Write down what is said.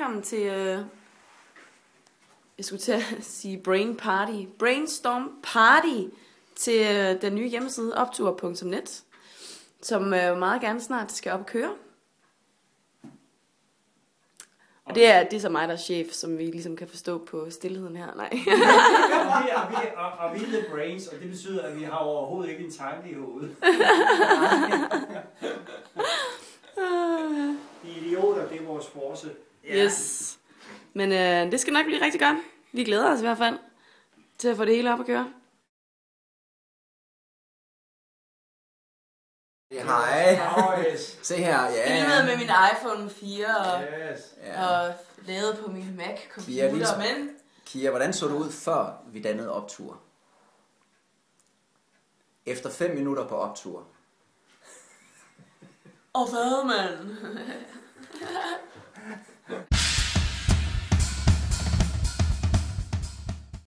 velkommen til, jeg skulle til at sige brainstorm party til den nye hjemmeside optur.net, som meget gerne snart skal op og køre. Og det er så mig, der er chef, som vi ligesom kan forstå på stillheden her. Nej. og vi er the brains, og det betyder, at vi har overhovedet ikke en tanke i hovedet. De idioter, det er vores force. Yes. Men det skal nok blive rigtig godt. Vi glæder os i hvert fald til at få det hele op at køre. Hej. Se her, ja. Filmet med min iPhone 4 og lavet på min Mac-computer, men... Kia, hvordan så du ud, før vi dannede optur? Efter 5 minutter på optur. Og hvad, mand?